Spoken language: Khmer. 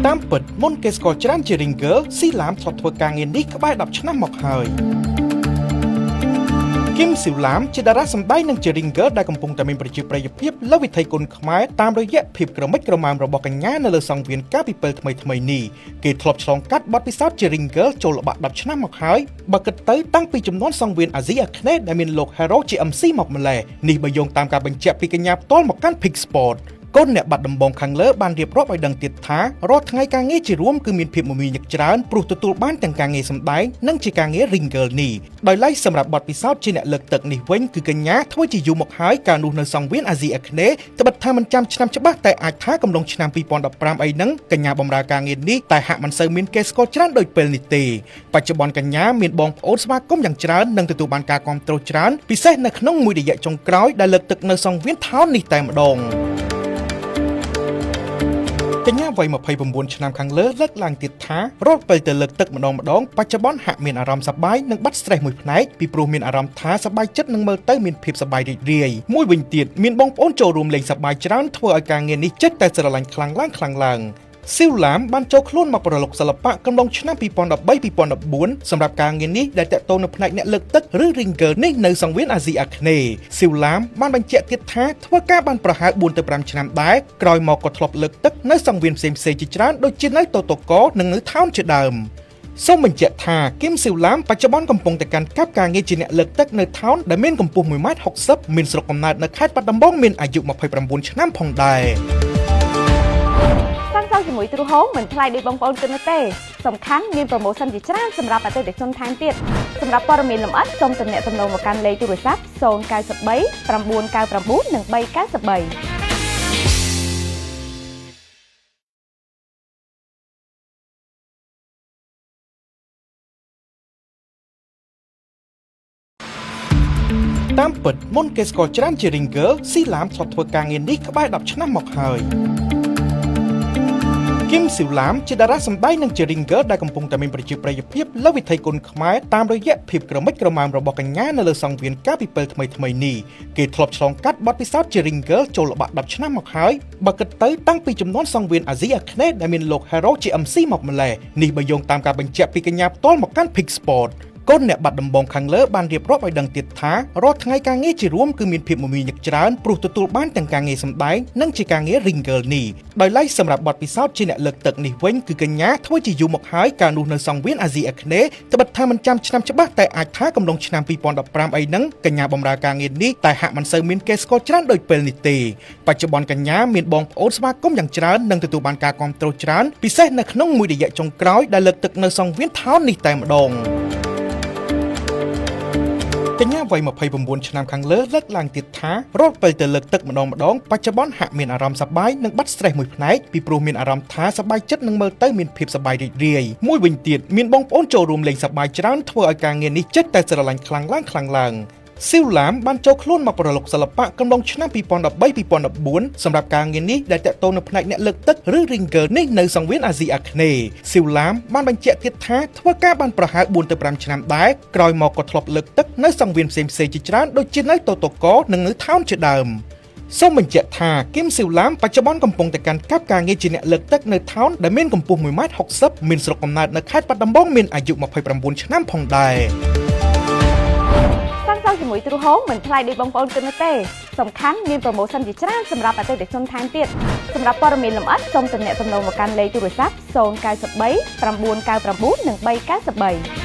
តាមពិតមុនគេស្គាល់ច្រើនជា Ringer ស៊ីឡាមធ្លាប់ធ្វើការងារនេះក្បែរ10ឆ្នាំមកហើយគឹមស៊ីវឡាមជាតារាសម្ដែងនិងជា Ringer ដែលកំពុងតែមានប្រជាប្រិយភាពលើវិថីគុណខ្មែរតាមរយៈភាពក្រមិចក្រមាំរបស់កញ្ញានៅលើសង្វៀនកាលពីពេលថ្មីៗនេះគេធ្លាប់ឆ្លងកាត់បទពិសោធន៍ជា Ringer ចូលល្បាក់10ឆ្នាំមកហើយបើគិតទៅតាំងពីចំនួនសង្វៀនអាស៊ីអាគ្នេយ៍ដែលមានលោក Hero ជា MC មកម្លេះនេះបើយោងតាមការបញ្ជាក់ពីកញ្ញាផ្ទាល់មកកាន់ Pick Sportកូនអ្នកបាត់ដំបងខាងលើបានរៀបរាប់ឲ្យដឹងទៀតថារាល់ថ្ងៃការងារជារួមគឺមានភាពមមាញឹកច្រើនព្រោះទទួលបានទាំងការងារសម្ដែងនិងជាការងារ Ringer នេះដោយឡែកសម្រាប់បទពិសោធន៍ជាអ្នកលើកទឹកនេះវិញគឺកញ្ញាធ្វើជាយូរមកហើយកាលនោះនៅសង្វៀនអាស៊ីអាគ្នេយ៍ត្បិតថាមិនចាំឆ្នាំច្បាស់តែអាចថាកំឡុងឆ្នាំ2015អីហ្នឹងកញ្ញាបម្រើការងារនេះតែហាក់មិនសូវមានគេស្គាល់ច្រើនដូចពេលនេះទេបច្ចុប្បន្នកញ្ញាមានបងប្អូនស្វាគមន៍យ៉ាងច្រើននិងទទួលបានការគាំទ្រច្រើនពិសេសនៅក្នុងមួយរយៈចុងក្រោយដែលលើកទឹកនៅសង្វៀនថោននេះតែម្ដងកញ្ញាវ័យ29ឆ្នាំខាងលើលើកឡើងទៀតថារាល់ពេលទៅលើកទឹកម្ដងបច្ចុប្បន្នហាក់មានអារម្មណ៍សប្បាយនិងបាត់ stress មួយផ្នែកពីព្រោះមានអារម្មណ៍ថាសប្បាយចិត្តនិងមើលទៅមានភាពសប្បាយរីករាយមួយវិញទៀតមានបងប្អូនចូលរួមលេងសប្បាយច្រើនធ្វើឲ្យការងារនេះចិត្តតែស្រឡាញ់ខ្លាំងឡើងស៊ីវឡាមបានចូលខ្លួនមកប្រឡូកសិល្បៈកំឡុងឆ្នាំ2013-2014សម្រាប់ការងារនេះដែលតាក់ទងនៅផ្នែកអ្នកលើកទឹកឬ Ringer នេះនៅសង្វៀនអាស៊ីអាគ្នេយ៍ស៊ីវឡាមបានបញ្ជាក់ទៀតថាធ្វើការបានប្រហែល 4 ទៅ 5 ឆ្នាំដែរក្រោយមកក៏ធ្លាប់លើកទឹកនៅសង្វៀនផ្សេងៗជាច្រើនដូចជានៅតូតូកូនិងនៅថោនជាដើមសូមបញ្ជាក់ថាគឹមស៊ីវឡាមបច្ចុប្បន្នកំពុងតែកាន់កាប់ការងារជាអ្នកលើកទឹកនៅថោនដែលមានកម្ពស់ 1.60 ម៉ែត្រមានស្រុកកំណើតនៅខេត្តបាត់ដំបងមានអាយុ 29 ឆ្នាំផងដែរជាមួយទ្រូហូមមិនថ្លៃដូចបងប្អូនគិតនោះទេសំខាន់មានប្រូម៉ូសិនជាច្រើនសម្រាប់អតិថិជនថែមទៀតសម្រាប់ព័ត៌មានលម្អិតសូមទំនាក់ទំនងមកកាន់លេខទូរស័ព្ទ093 999និង393តាមពិតមុនគេស្គាល់ច្រើនជា Ringer ស៊ីឡាមធ្លាប់ធ្វើការងារនេះក្បែរ10ឆ្នាំមកហើយគឹមស៊ីវឡាមជាតារាសម្ដែងនិងជា Ringer ដែលកំពុងតែមានប្រជាប្រិយភាពលើវិថីគុណខ្មែរតាមរយៈភាពក្រមិចក្រមាំរបស់កញ្ញានៅលើសង្វៀនកាលពីពេលថ្មីៗនេះគេធ្លាប់ឆ្លងកាត់បទពិសោធន៍ជា Ringer ចូលល្បាក់10ឆ្នាំមកហើយបើគិតទៅតាំងពីចំនួនសង្វៀនអាស៊ីអាគ្នេយ៍ដែលមានលោក Hero ជា MC មកម្លេះនេះបើយោងតាមការបញ្ជាក់ពីកញ្ញាផ្ទាល់មកកាន់ Pick Sportកូនអ្នកបាត់ដំបងខាងលើបានរៀបរាប់ឲ្យដឹងទៀតថារាល់ថ្ងៃការងារជារួមគឺមានភាពមមាញឹកច្រើនព្រោះទទួលបានទាំងការងារសម្ដែងនិងជាការងារ Ringer នេះដោយឡែកសម្រាប់បទពិសោធន៍ជាអ្នកលើកទឹកនេះវិញគឺកញ្ញាធ្វើជាយូរមកហើយកាលនោះនៅសង្វៀនអាស៊ីអាគ្នេយ៍ត្បិតថាមិនចាំឆ្នាំច្បាស់តែអាចថាកំឡុងឆ្នាំ2015អីហ្នឹងកញ្ញាបម្រើការងារនេះតែហាក់មិនសូវមានគេស្គាល់ច្រើនដូចពេលនេះទេបច្ចុប្បន្នកញ្ញាមានបងប្អូនស្វាគមន៍យ៉ាងច្រើននិងទទួលបានការគាំទ្រច្រើនពិសេសនៅក្នុងមួយរយៈចុងក្រោយដែលលើកទឹកនៅសង្វៀនថោននេះតែម្ដងកញ្ញាវ័យ29ឆ្នាំខាងលើលើកឡើងទៀតថារាល់ពេលទៅលើកទឹកម្ដងបច្ចុប្បន្នហាក់មានអារម្មណ៍សប្បាយនិងបាត់ stress មួយផ្នែកពីព្រោះមានអារម្មណ៍ថាសប្បាយចិត្តនិងមើលទៅមានភាពសប្បាយរីករាយមួយវិញទៀតមានបងប្អូនចូលរួមលេងសប្បាយច្រើនធ្វើឲ្យការងារនេះចិត្តតែស្រឡាញ់ខ្លាំងឡើងស៊ីវឡាមបានចូលខ្លួនមកប្រឡូកសិល្បៈកំឡុងឆ្នាំ2013-2014សម្រាប់ការងារនេះដែលតាក់ទងនៅផ្នែកអ្នកលើកទឹកឬ Ringer នេះនៅសង្វៀនអាស៊ីអាគ្នេយ៍ស៊ីវឡាមបានបញ្ជាក់ទៀតថាធ្វើការបានប្រហែល 4 ទៅ 5 ឆ្នាំដែរក្រោយមកក៏ធ្លាប់លើកទឹកនៅសង្វៀនផ្សេងៗជាច្រើនដូចជានៅតូតូកូនិងនៅថោនជាដើមសូមបញ្ជាក់ថាគឹមស៊ីវឡាមបច្ចុប្បន្នកំពុងតែកាន់កាប់ការងារជាអ្នកលើកទឹកនៅថោនដែលមានកម្ពស់ 1.60 ម៉ែត្រមានស្រុកកំណើតនៅខេត្តបាត់ដំបងមានអាយុ 29 ឆ្នាំផងដែរជាមួយទ្រូហូមមិនថ្លៃដូចបងប្អូនគិតនោះទេសំខាន់មានប្រូម៉ូសិនជាច្រើនសម្រាប់អតិថិជនថែមទៀតសម្រាប់ព័ត៌មានលម្អិតសូមទំនាក់ទំនងមកកាន់លេខទូរស័ព្ទ093 999និង393